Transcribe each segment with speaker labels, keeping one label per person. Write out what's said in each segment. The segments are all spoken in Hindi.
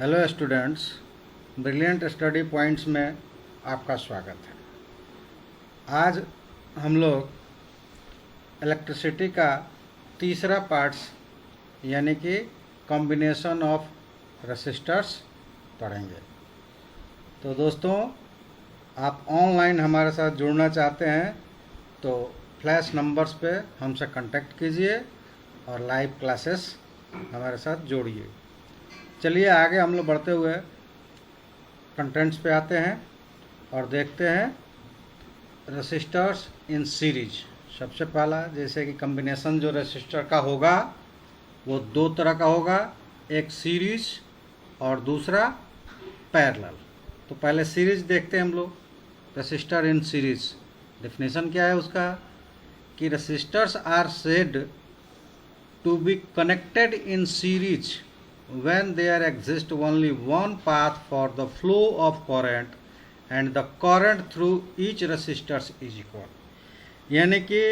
Speaker 1: Hello students, brilliant study points में आपका स्वागत है। आज हम लोग इलेक्ट्रिसिटी का तीसरा पार्ट्स यानी कि कॉम्बिनेशन ऑफ रेसिस्टर्स पढ़ेंगे। तो दोस्तों, आप ऑनलाइन हमारे साथ जुड़ना चाहते हैं तो फ्लैश नंबर्स पे हमसे कांटेक्ट कीजिए और लाइव क्लासेस हमारे साथ जोड़िए। चलिए आगे हम लोग बढ़ते हुए कंटेंट्स पे आते हैं और देखते हैं रेसिस्टर्स इन सीरीज। सबसे पहला, जैसे कि कॉम्बिनेशन जो रेसिस्टर का होगा वो दो तरह का होगा, एक सीरीज और दूसरा पैरेलल। तो पहले सीरीज देखते हैं हम लोग। रेसिस्टर इन सीरीज, डेफिनेशन क्या है उसका कि resistors are said to be connected in series when there exists only one path for the flow of current and the current through each resistors is equal। यानी कि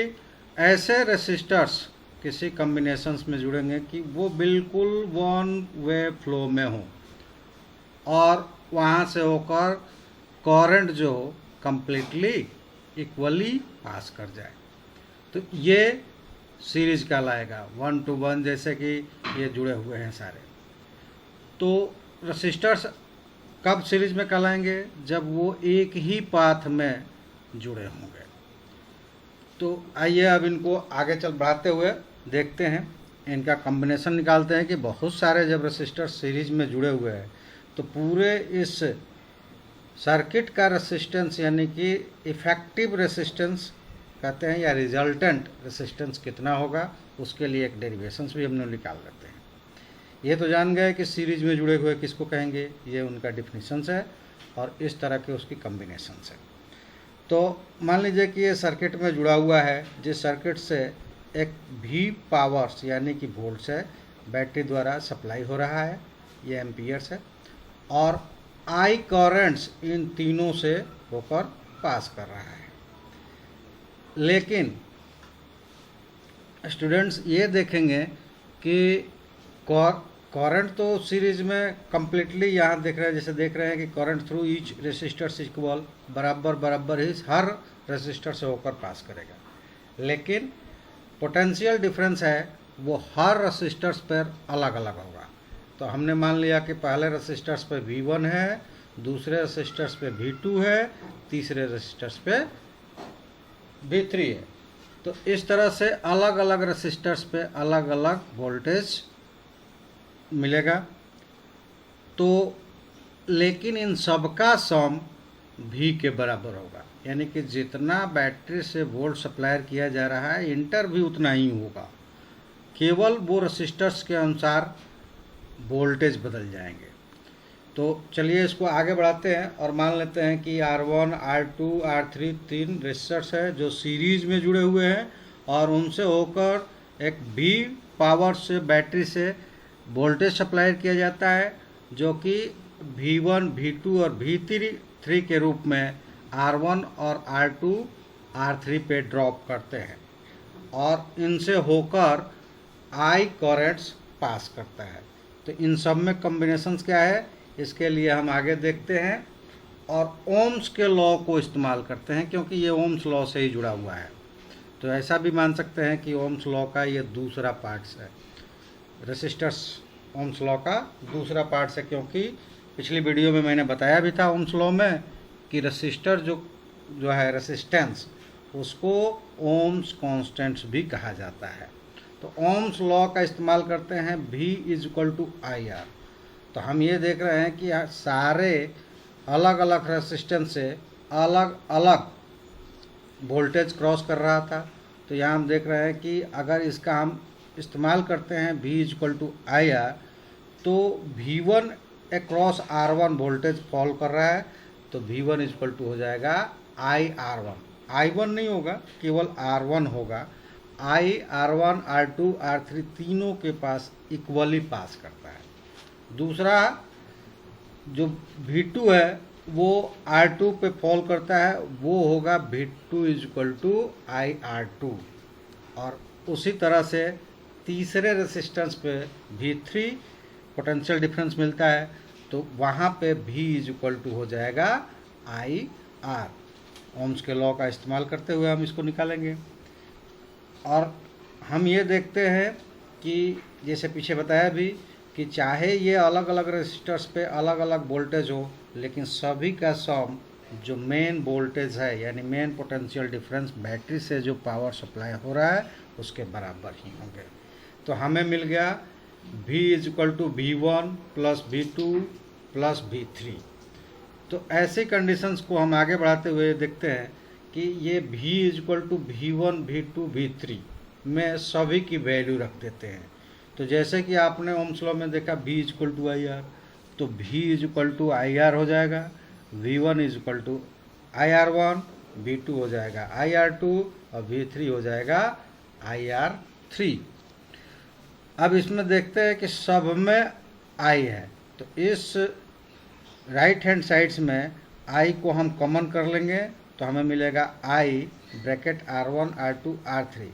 Speaker 1: ऐसे रेसिस्टर्स किसी कॉम्बिनेशंस में जुड़ेंगे कि वो बिल्कुल वन वे फ्लो में हो और वहाँ से होकर करंट जो कंप्लीटली इक्वली पास कर जाए, तो ये सीरीज कहलाएगा। 1 to 1 जैसे कि ये जुड़े हुए हैं सारे। तो रेसिस्टर्स कब सीरीज में कहलाएंगे? जब वो एक ही पाथ में जुड़े होंगे। तो आइए अब इनको आगे चल बढ़ाते हुए देखते हैं, इनका कॉम्बिनेशन निकालते हैं कि बहुत सारे जब रेसिस्टर सीरीज में जुड़े हुए हैं तो पूरे इस सर्किट का रेसिस्टेंस यानी कि इफेक्टिव रेसिस्टेंस कहते हैं या रिजल्टेंट रेसिस्टेंस कितना होगा, उसके लिए एक डेरिवेशंस भी हम लोग निकाल लेते हैं। ये तो जान गए कि सीरीज में जुड़े हुए किसको कहेंगे, ये उनका डिफिनीशंस है और इस तरह के उसकी कॉम्बिनेशंस है। तो मान लीजिए कि ये सर्किट में जुड़ा हुआ है, जिस सर्किट से एक भी पावर्स यानी कि वोल्ट्स है बैटरी द्वारा सप्लाई हो रहा है, ये एम्पियर्स है, और आई करंट्स इन तीनों से होकर पास कर रहा है। लेकिन स्टूडेंट्स ये देखेंगे कि करंट तो सीरीज में कम्प्लीटली यहाँ देख रहे हैं, जैसे देख रहे हैं कि current through each resistor equal, बराबर ही हर रेसिस्टर से होकर पास करेगा। लेकिन पोटेंशियल डिफरेंस है वो हर रेसिस्टर्स पर अलग अलग होगा। तो हमने मान लिया कि पहले रेसिस्टर्स पे V1 है, दूसरे रेसिस्टर्स पे V2 है, तीसरे रेसिस्टर्स पे V3 है। तो इस तरह से अलग अलग रेसिस्टर्स पे अलग अलग वोल्टेज मिलेगा। तो लेकिन इन सबका सम V के बराबर होगा, यानी कि जितना बैटरी से वोल्ट सप्लाई किया जा रहा है इंटर भी उतना ही होगा, केवल वो रेसिस्टर्स के अनुसार वोल्टेज बदल जाएंगे। तो चलिए इसको आगे बढ़ाते हैं और मान लेते हैं कि R1, R2, R3 तीन रेसिस्टर्स है जो सीरीज में जुड़े हुए हैं और उनसे होकर एक V पावर से बैटरी से वोल्टेज सप्लाई किया जाता है, जो कि V1, V2 और V3 के रूप में R1 और R2, R3 पे ड्रॉप करते हैं और इनसे होकर I करंट्स पास करता है। तो इन सब में कॉम्बिनेशंस क्या है, इसके लिए हम आगे देखते हैं और ओम्स के लॉ को इस्तेमाल करते हैं, क्योंकि ये ओम्स लॉ से ही जुड़ा हुआ है। तो ऐसा भी मान सकते हैं कि ओम्स लॉ का ये दूसरा पार्ट्स है, रेसिस्टर्स ओम्स लॉ का दूसरा पार्ट्स है, क्योंकि पिछली वीडियो में मैंने बताया भी था ओम्स लॉ में कि रेसिस्टर जो है रेसिस्टेंस, उसको ओम्स कांस्टेंट्स भी कहा जाता है। तो ओम्स लॉ का इस्तेमाल करते हैं V=IR। तो हम ये देख रहे हैं कि सारे अलग अलग रेसिस्टेंस से अलग अलग वोल्टेज क्रॉस कर रहा था। तो यहाँ हम देख रहे हैं कि अगर इसका हम इस्तेमाल करते हैं V=IR, तो V1 across R1 voltage fall कर रहा है, तो V1 हो जाएगा IR1। I1 नहीं होगा, केवल R1 होगा। IR1, R2, R3 तीनों के पास इक्वली पास करता है। दूसरा जो V2 है वो R2 पे फॉल करता है, वो होगा V2=IR2। और उसी तरह से तीसरे रेसिस्टेंस पे V3 पोटेंशियल डिफरेंस मिलता है, तो वहाँ पे V इज इक्वल टू हो जाएगा आई आर। ओम्स के लॉ का इस्तेमाल करते हुए हम इसको निकालेंगे। और हम ये देखते हैं कि जैसे पीछे बताया भी कि चाहे ये अलग अलग रेसिस्टर्स पे अलग अलग वोल्टेज हो, लेकिन सभी का सम जो मेन वोल्टेज है यानी मेन पोटेंशियल डिफरेंस बैटरी से जो पावर सप्लाई हो रहा है उसके बराबर ही होंगे। तो हमें मिल गया V is equal to V1 plus V2 plus V3। तो ऐसी कंडीशंस को हम आगे बढ़ाते हुए देखते हैं कि ये V is equal to V1 V2 V3 में सभी की वैल्यू रख देते हैं। तो जैसे कि आपने ओम्स लॉ में देखा V is equal to I R, तो V is equal to I R हो जाएगा, V1 is equal to I R one, V2 हो जाएगा आई आर टू और V3 हो जाएगा आई आर थ्री। अब इसमें देखते हैं कि सब में I है, तो इस राइट हैंड साइड्स में I को हम कॉमन कर लेंगे तो हमें मिलेगा I bracket R1 R2 R3।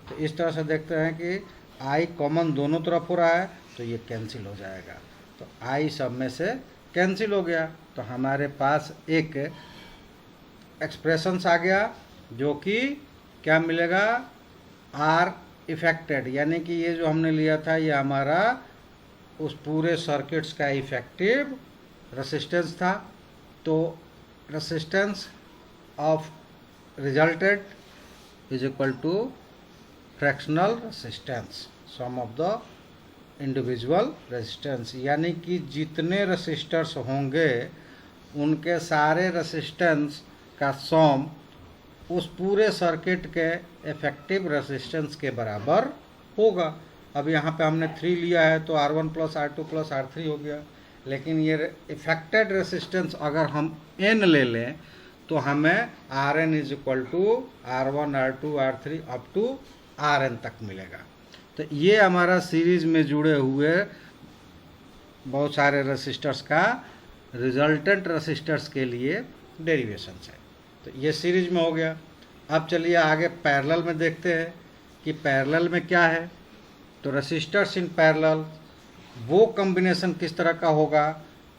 Speaker 1: तो इस तरह से देखते हैं कि I कॉमन दोनों तरफ हो रहा है तो ये कैंसिल हो जाएगा, तो I सब में से कैंसिल हो गया। तो हमारे पास एक एक्सप्रेशंस आ गया जो कि क्या मिलेगा, R इफेक्टेड, यानी कि ये जो हमने लिया था ये हमारा उस पूरे सर्किट्स का इफेक्टिव रेसिस्टेंस था। तो resistance of resulted is equal to fractional resistance sum of the individual resistance, यानी कि जितने रेसिस्टर्स होंगे उनके सारे रेसिस्टेंस का सम उस पूरे सर्किट के इफेक्टिव रेसिस्टेंस के बराबर होगा। अब यहाँ पे हमने 3 लिया है तो R1 plus R2 plus R3 हो गया, लेकिन ये इफेक्टेड रेसिस्टेंस अगर हम N ले लें तो हमें Rn is equal to R1 R2 R3 up to Rn तक मिलेगा। तो ये हमारा सीरीज में जुड़े हुए बहुत सारे रेसिस्टर्स का रिजल्टेंट रेसिस्टर्स के लिए डेरिवेशन है। तो ये सीरीज में हो गया। अब चलिए आगे पैरेलल में देखते हैं कि पैरेलल में क्या है। तो रेसिस्टर्स इन पैरेलल वो कॉम्बिनेशन किस तरह का होगा,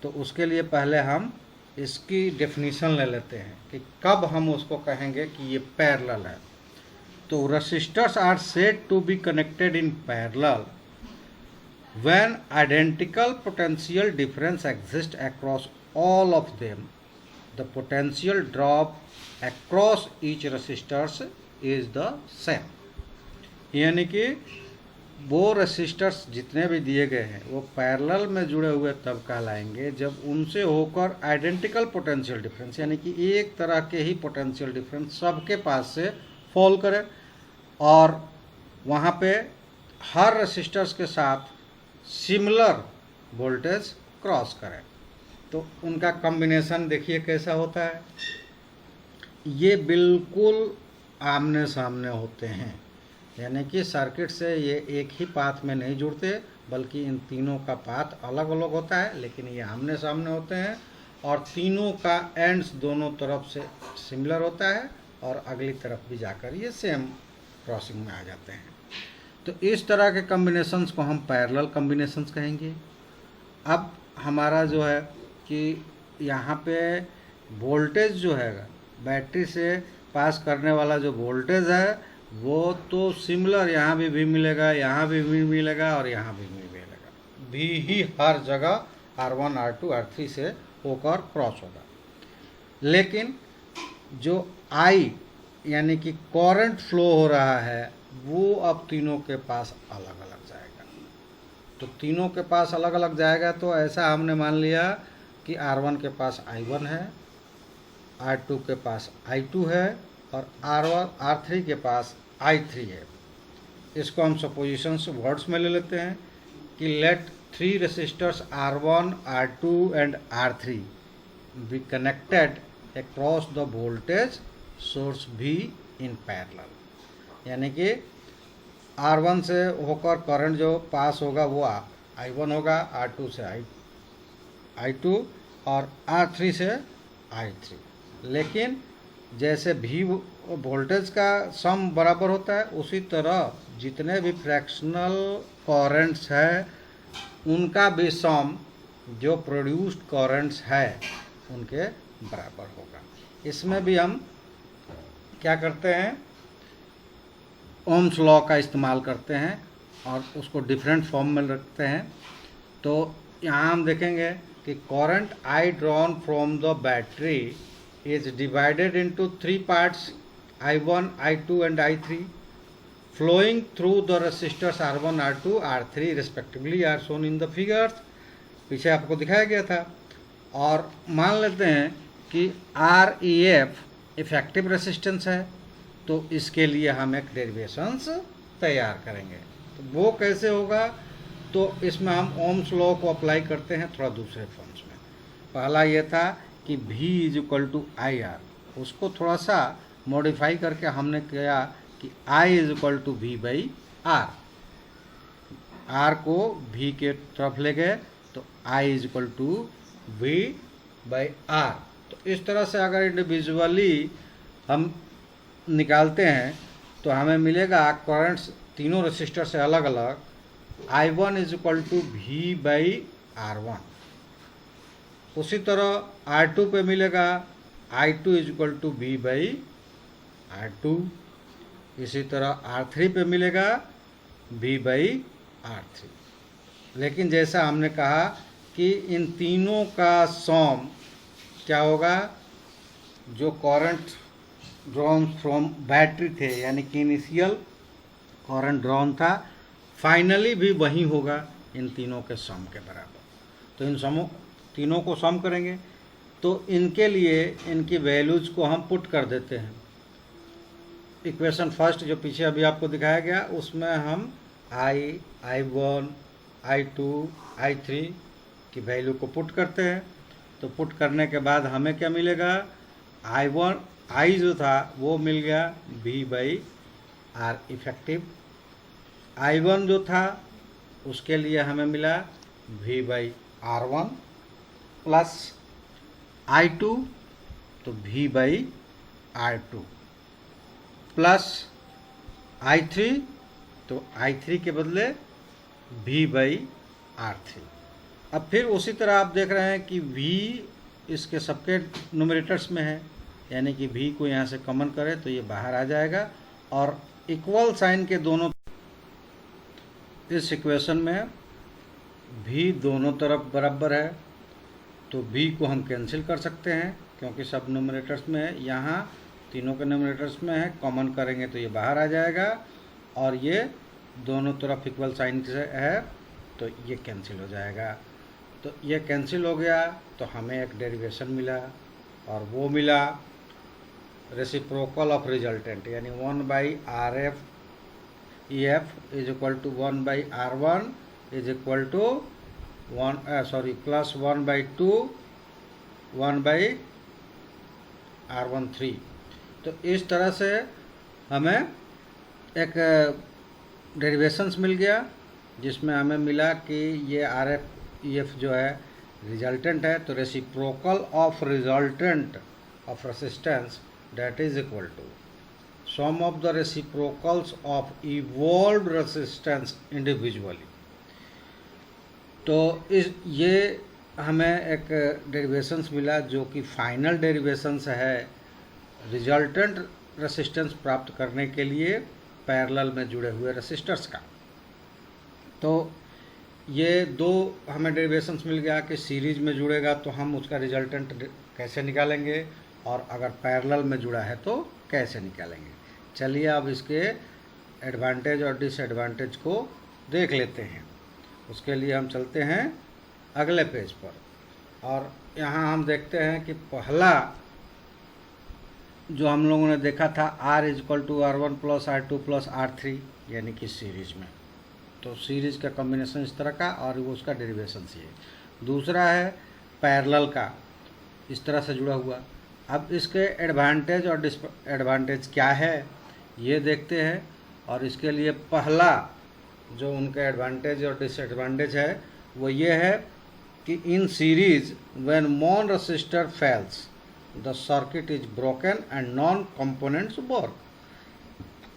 Speaker 1: तो उसके लिए पहले हम इसकी डेफिनेशन ले लेते हैं कि कब हम उसको कहेंगे कि ये पैरेलल है। तो resistors are said to be connected in parallel when identical potential difference exist across all of them, the potential drop across each resistors is the same. यानी कि वो रेसिस्टर्स जितने भी दिए गए हैं वो पैरेलल में जुड़े हुए तब कहलाएंगे जब उनसे होकर आइडेंटिकल पोटेंशियल डिफरेंस, यानी कि एक तरह के ही पोटेंशियल डिफरेंस सबके पास से फॉल करे और वहाँ पे हर रेसिस्टर्स के साथ सिमिलर वोल्टेज क्रॉस करे। तो उनका कॉम्बिनेशन देखिए कैसा होता है, ये बिल्कुल आमने सामने होते हैं, यानी कि सर्किट से ये एक ही पाथ में नहीं जुड़ते बल्कि इन तीनों का पाथ अलग अलग होता है, लेकिन ये आमने सामने होते हैं और तीनों का एंड्स दोनों तरफ से सिमिलर होता है और अगली तरफ भी जाकर ये सेम क्रॉसिंग में आ जाते हैं। तो इस तरह के कॉम्बिनेशंस को हम पैरेलल कॉम्बिनेशंस कहेंगे। अब हमारा जो है कि यहाँ पे वोल्टेज जो है बैटरी से पास करने वाला जो वोल्टेज है वो तो सिमिलर यहाँ भी मिलेगा, यहाँ भी मिलेगा और यहाँ भी मिलेगा, भी ही हर जगह R1 R2 R3 से होकर क्रॉस होगा। लेकिन जो I यानी कि करंट फ्लो हो रहा है वो अब तीनों के पास अलग अलग जाएगा। तो तीनों के पास अलग अलग जाएगा, तो ऐसा हमने मान लिया कि R1 के पास I1 है, R2 के पास I2 है और R3 के पास I3 है। इसको हम सपोजिशंस वर्ड्स में ले लेते हैं कि let 3 resistors R1 R2 and R3 be connected across the voltage source V in parallel, यानी कि R1 से होकर करंट जो पास होगा वो I1 होगा, R2 से I2 और R3 से I3। लेकिन जैसे V वोल्टेज का सम बराबर होता है उसी तरह जितने भी फ्रैक्शनल करंट्स है उनका भी सम जो प्रोड्यूस्ड करंट्स है उनके बराबर होगा। इसमें भी हम क्या करते हैं, ओम्स लॉ का इस्तेमाल करते हैं और उसको डिफरेंट फॉर्म में रखते हैं। तो यहाँ हम देखेंगे कि current I drawn from the battery is divided into 3 parts, I1, I2 and I3 flowing through the resistors R1, R2, R3 respectively are shown in the figures। पीछे आपको दिखाया गया था। और मान लेते हैं कि REF इफेक्टिव रेसिस्टेंस है, तो इसके लिए हम एक डेरिवेशंस तैयार करेंगे। तो वो कैसे होगा, तो इसमें हम ओम्स लॉ को अप्लाई करते हैं थोड़ा दूसरे फॉर्म्स में। पहला ये था कि V = IR, उसको थोड़ा सा मॉडिफाई करके हमने किया कि I = V/R, R को V के तरफ ले गए तो I = V/R। तो इस तरह से अगर इंडिविजुअली हम निकालते हैं तो हमें मिलेगा करंट्स तीनों रेसिस्टर से अलग अलग I1 = V/R1। उसी तरह R2 पे मिलेगा I2 = V/R2। इसी तरह R3 पे मिलेगा V/R3। लेकिन जैसा हमने कहा कि इन तीनों का सम क्या होगा, जो करंट ड्रॉन फ्रॉम बैटरी थे यानी कि इनिशियल करंट ड्रॉन था, फाइनली भी वही होगा इन तीनों के सम के बराबर। तो इन तीनों को सम करेंगे तो इनके लिए इनकी वैल्यूज़ को हम पुट कर देते हैं। इक्वेशन फर्स्ट जो पीछे अभी आपको दिखाया गया उसमें हम I1, I2, I3 की वैल्यू को पुट करते हैं। तो पुट करने के बाद हमें क्या मिलेगा, I जो था वो मिल गया V/R इफेक्टिव। I1 जो था उसके लिए हमें मिला V/R1 प्लस I2 तो V/R2 प्लस I3 तो I3 के बदले V/R3। अब फिर उसी तरह आप देख रहे हैं कि V इसके सबके न्यूमरेटर्स में है, यानी कि V को यहाँ से कॉमन करें तो ये बाहर आ जाएगा और इक्वल साइन के दोनों, इस इक्वेशन में V दोनों तरफ बराबर है तो V को हम कैंसिल कर सकते हैं क्योंकि सब न्यूमरेटर्स में है। यहाँ तीनों के न्यूमरेटर्स में है, कॉमन करेंगे तो ये बाहर आ जाएगा और ये दोनों तरफ इक्वल साइन से है तो ये कैंसिल हो जाएगा। तो ये कैंसिल हो गया तो हमें एक डेरिवेशन मिला और वो मिला रेसिप्रोकल ऑफ रिजल्टेंट, यानी 1/RF EF = 1/R1 plus 1/2 1/R13। तो इस तरह से हमें एक डेरिवेशंस मिल गया जिसमें हमें मिला कि ये RF EF जो है रिजल्टेंट है, तो reciprocal of resultant of resistance that is equal to sum of the reciprocals of evolved resistance individually। तो ये हमें एक डेरिवेशंस मिला जो कि फाइनल डेरिवेशंस है रिजल्टेंट रेसिस्टेंस प्राप्त करने के लिए पैरेलल में जुड़े हुए रेसिस्टर्स का। तो ये दो हमें डेरिवेशंस मिल गया कि सीरीज में जुड़ेगा तो हम उसका रिजल्टेंट कैसे निकालेंगे और अगर पैरेलल में जुड़ा है तो कैसे निकालेंगे। चलिए अब इसके एडवांटेज और डिसएडवांटेज को देख लेते हैं। उसके लिए हम चलते हैं अगले पेज पर और यहाँ हम देखते हैं कि पहला जो हम लोगों ने देखा था R = R1 + R2 + R3 यानी कि सीरीज में, तो सीरीज का कॉम्बिनेशन इस तरह का और वो उसका डेरिवेशन ये। दूसरा है पैरेलल का, इस तरह से जुड़ा हुआ। अब इसके एडवांटेज और डिसएडवांटेज क्या है ये देखते हैं और इसके लिए पहला जो उनका एडवांटेज और डिसएडवांटेज है वो ये है कि इन सीरीज व्हेन मोन resistor fails the circuit is broken and non components work.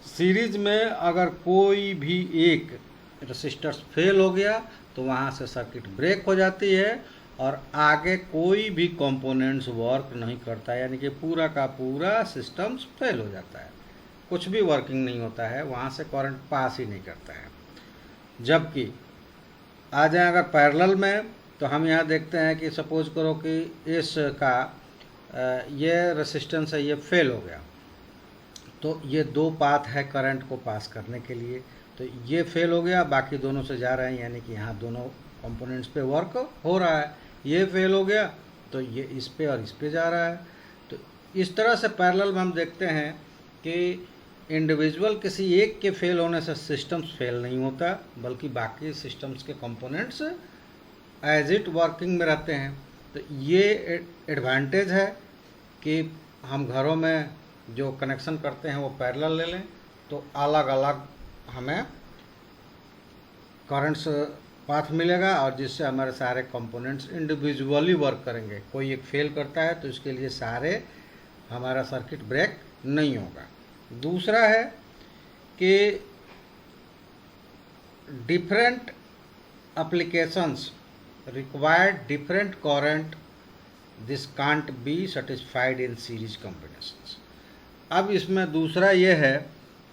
Speaker 1: Series में अगर कोई भी एक रेसिस्टर फेल हो गया तो वहाँ से सर्किट ब्रेक हो जाती है और आगे कोई भी कंपोनेंट्स वर्क नहीं करता, यानी कि पूरा का पूरा सिस्टम्स फेल हो जाता है, कुछ भी वर्किंग नहीं होता है, वहाँ से करंट पास ही नहीं करता है। जबकि आ जाए अगर पैरेलल में, तो हम यहाँ देखते हैं कि सपोज करो कि इस का ये रेसिस्टेंस है, ये फेल हो गया, तो ये दो पाथ है करंट को पास करने के लिए, तो ये फेल हो गया, बाकी दोनों से जा रहे हैं, यानी कि यहाँ दोनों कंपोनेंट्स पे वर्क हो रहा है। ये फेल हो गया तो ये इस पे और इस पे जा रहा है। तो इस तरह से पैरेलल में हम देखते हैं कि इंडिविजुअल किसी एक के फेल होने से सिस्टम्स फेल नहीं होता, बल्कि बाकी सिस्टम्स के कंपोनेंट्स एज इट वर्किंग में रहते हैं। तो ये एडवांटेज है कि हम घरों में जो कनेक्शन करते हैं वो पैरेलल ले लें, तो अलग अलग हमें करंट्स पाथ मिलेगा, और जिससे हमारे सारे कंपोनेंट्स इंडिविजुअली वर्क करेंगे। कोई एक फेल करता है तो इसके लिए सारे हमारा सर्किट ब्रेक नहीं होगा। दूसरा है कि different applications required different current, this can't be satisfied in series combinations. अब इसमें दूसरा ये है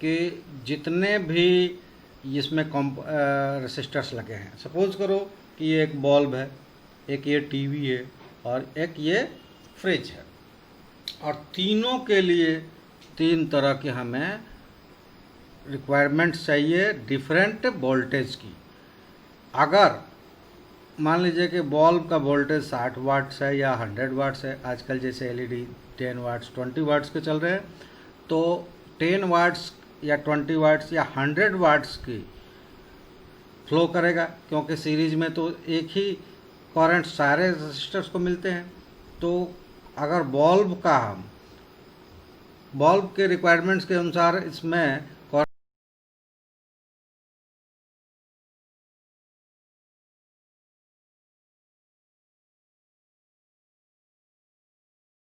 Speaker 1: कि जितने भी इसमें रेसिस्टर्स लगे हैं, सपोज करो कि ये एक बल्ब है, एक ये टीवी है और एक ये फ्रिज है, और तीनों के लिए तीन तरह के हमें रिक्वायरमेंट्स चाहिए डिफरेंट वोल्टेज की। अगर मान लीजिए कि बल्ब का वोल्टेज 60 वाट्स है या 100 वाट्स है, आजकल जैसे एलईडी 10 वाट्स 20 वाट्स के चल रहे हैं, तो 10 वाट्स या 20 वाट्स या 100 वाट्स की फ्लो करेगा, क्योंकि सीरीज में तो एक ही करंट सारे रेसिस्टर्स को मिलते हैं। तो अगर बल्ब के रिक्वायरमेंट्स के अनुसार इसमें